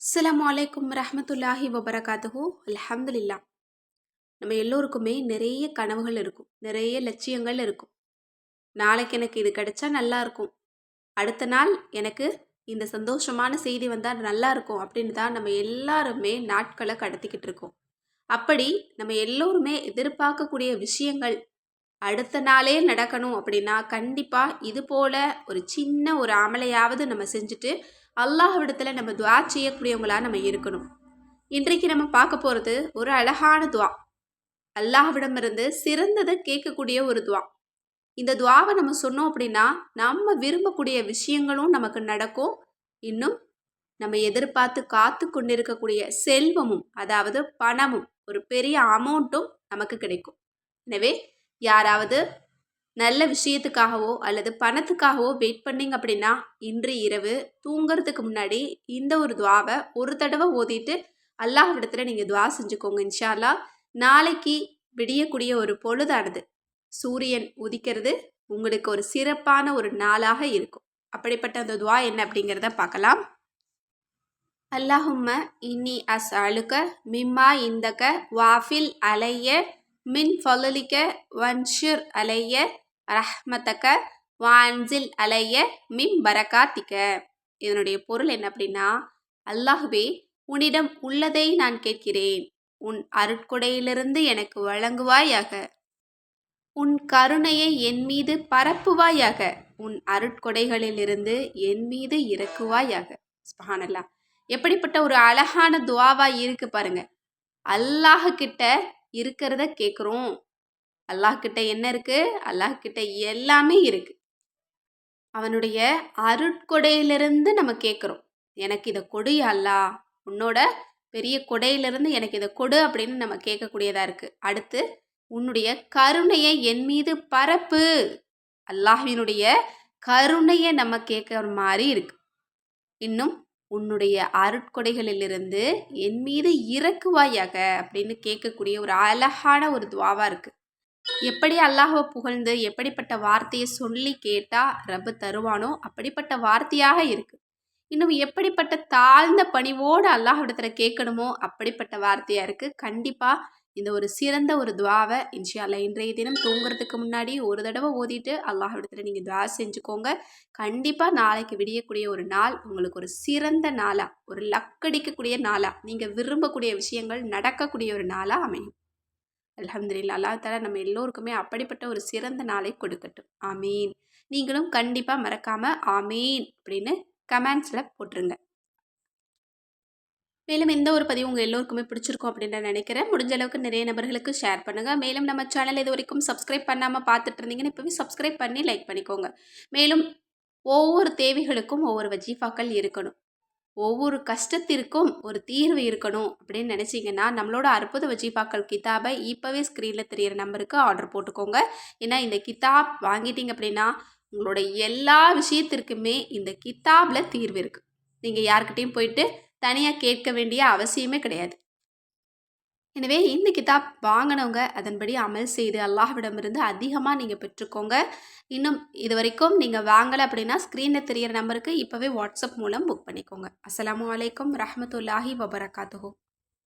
அஸ்ஸலாமு அலைக்கும் ரஹ்மத்துல்லாஹி வபரகாத்துஹு. அல்ஹம்துலில்லா. நம்ம எல்லோருக்குமே நிறைய கனவுகள் இருக்கும், நிறைய லட்சியங்கள் இருக்கும். நாளைக்கு எனக்கு இது கிடைச்சா நல்லா இருக்கும், அடுத்த நாள் எனக்கு இந்த சந்தோஷமான செய்தி வந்தால் நல்லா இருக்கும் அப்படின்னு தான் நம்ம எல்லாருமே நாட்களை கடத்திக்கிட்டு இருக்கோம். அப்படி நம்ம எல்லோருமே எதிர்பார்க்கக்கூடிய விஷயங்கள் அடுத்த நாளே நடக்கணும் அப்படின்னா கண்டிப்பாக இது போல ஒரு சின்ன ஒரு அமலையாவது நம்ம செஞ்சுட்டு அல்லாஹ்விடத்தில் நம்ம துஆ செய்யக்கூடியவங்களா நம்ம இருக்கணும். இன்றைக்கு நம்ம பார்க்க போகிறது ஒரு அழகான துஆ. அல்லாஹ்விடமிருந்து சிறந்ததை கேட்கக்கூடிய ஒரு துஆ. இந்த துஆவை நம்ம சொன்னோம் அப்படின்னா நம்ம விரும்பக்கூடிய விஷயங்களும் நமக்கு நடக்கும். இன்னும் நம்ம எதிர்பார்த்து காத்து கொண்டிருக்கக்கூடிய செல்வமும், அதாவது பணமும், ஒரு பெரிய அமௌண்ட்டும் நமக்கு கிடைக்கும். எனவே யாராவது நல்ல விஷயத்துக்காகவோ அல்லது பணத்துக்காகவோ வெயிட் பண்ணீங்க அப்படின்னா இன்று இரவு தூங்குறதுக்கு முன்னாடி இந்த ஒரு துவாவை ஒரு தடவை ஓதிட்டு அல்லாஹ்விடத்தில் நீங்கள் துவா செஞ்சுக்கோங்க. இன்ஷா அல்லாஹ் நாளைக்கு விடியக்கூடிய ஒரு பொழுதானது, சூரியன் உதிக்கிறது உங்களுக்கு ஒரு சிறப்பான ஒரு நாளாக இருக்கும். அப்படிப்பட்ட அந்த துவா என்ன அப்படிங்கிறத பார்க்கலாம். அல்லாஹும்ம இன்னி அஸ்அலுக மிம்மா இந்தக வாஃபில் அலைய மின் ஃபலலிக்க வன்ஷிர் அலைய ரஹ்மத்தக்க வான்சில் அலைய மின் பரகாத்திக்க. இதனுடைய பொருள் என்ன அப்படின்னா, அல்லாஹுவே உன்னிடம் உள்ளதை நான் கேட்கிறேன், உன் அருட்கொடையிலிருந்து எனக்கு வழங்குவாயாக, உன் கருணையை என் மீது பரப்புவாயாக, உன் அருட்கொடைகளிலிருந்து என் மீது இறக்குவாயாக. சுப்ஹானல்லாஹ். எப்படிப்பட்ட ஒரு அழகான துவாவா இருக்கு பாருங்க. அல்லாஹ் கிட்ட இருக்கிறத கேட்குறோம். அல்லாஹ் கிட்ட என்ன இருக்கு? அல்லாஹ் கிட்ட எல்லாமே இருக்கு. அவனுடைய அருட்கொடையிலிருந்து நம்ம கேட்குறோம். எனக்கு இதை கொடு யா அல்லாஹ், உன்னோட பெரிய கொடையிலிருந்து எனக்கு இதை கொடு அப்படின்னு நம்ம கேட்கக்கூடியதா இருக்கு. அடுத்து உன்னுடைய கருணையை என் மீது பரப்பு. அல்லாஹ்வினுடைய கருணையை நம்ம கேட்குற மாதிரி இருக்கு. இன்னும் உன்னுடைய அருட்கொடைகளிலிருந்து என் மீது இறக்குவாயாக அப்படின்னு கேட்கக்கூடிய ஒரு அழகான ஒரு துவாவா இருக்கு. எப்படி அல்லாஹ்வை புகழ்ந்து எப்படிப்பட்ட வார்த்தையை சொல்லி கேட்டால் ரப்பு தருவானோ அப்படிப்பட்ட வார்த்தையாக இருக்கு. இன்னும் எப்படிப்பட்ட தாழ்ந்த பணிவோடு அல்லாஹ்விடத்தில் கேட்கணுமோ அப்படிப்பட்ட வார்த்தையாக இருக்குது. கண்டிப்பாக இந்த ஒரு சிறந்த ஒரு துவாவை இன்ஷா அல்லாஹ் இன்றைய தினம் தூங்குறதுக்கு முன்னாடி ஒரு தடவை ஓதிட்டு அல்லாஹ்விடத்தில் நீங்கள் துவா செஞ்சுக்கோங்க. கண்டிப்பாக நாளைக்கு விடியக்கூடிய ஒரு நாள் உங்களுக்கு ஒரு சிறந்த நாளாக, ஒரு லக்கடிக்கக்கூடிய நாளாக, நீங்கள் விரும்பக்கூடிய விஷயங்கள் நடக்கக்கூடிய ஒரு நாளாக அமையும். அல்ஹம்துலில்லாஹ். அல்லாஹ் தஆலா நம்ம எல்லோருக்குமே அப்படிப்பட்ட ஒரு சிறந்த நாளை கொடுக்கட்டும். ஆமீன். நீங்களும் கண்டிப்பாக மறக்காமல் ஆமீன் அப்படின்னு கமெண்ட்ஸில் போட்டுருங்க. மேலும் இந்த ஒரு பதிவு உங்கள் எல்லோருக்குமே பிடிச்சிருக்கும் அப்படின்னு நான் நினைக்கிறேன். முடிஞ்ச அளவுக்கு நிறைய நபர்களுக்கு ஷேர் பண்ணுங்கள். மேலும் நம்ம சேனல் இது வரைக்கும் சப்ஸ்கிரைப் பண்ணாமல் பார்த்துட்டு இருந்தீங்கன்னா இப்போவே சப்ஸ்கிரைப் பண்ணி லைக் பண்ணிக்கோங்க. மேலும் ஒவ்வொரு தேவைகளுக்கும் ஒவ்வொரு வஜீஃபாக்கள் இருக்கணும், ஒவ்வொரு கஷ்டத்திற்கும் ஒரு தீர்வு இருக்கணும் அப்படின்னு நினச்சிங்கன்னா நம்மளோட அற்புத வஜீஃபாக்கள் கிதாபை இப்போவே ஸ்க்ரீனில் தெரியிற நம்பருக்கு ஆர்டர் போட்டுக்கோங்க. ஏன்னா இந்த கிதாப் வாங்கிட்டீங்க அப்படின்னா உங்களோட எல்லா விஷயத்திற்குமே இந்த கிதாபில் தீர்வு இருக்குது. நீங்கள் யார்கிட்டையும் போயிட்டு தனியாக கேட்க வேண்டிய அவசியமே கிடையாது. எனவே இந்த கிதாப் வாங்கினவங்க அதன்படி அமல் செய்து அல்லாஹ்விடமிருந்து அதிகமாக நீங்கள் பெற்றுக்கோங்க. இன்னும் இது வரைக்கும் நீங்கள் வாங்கலை அப்படின்னா ஸ்க்ரீனில் தெரியிற நம்பருக்கு இப்போவே வாட்ஸ்அப் மூலம் புக் பண்ணிக்கோங்க. அஸ்ஸலாமு அலைக்கும் ரஹ்மத்துல்லாஹி வபரகாத்துஹு.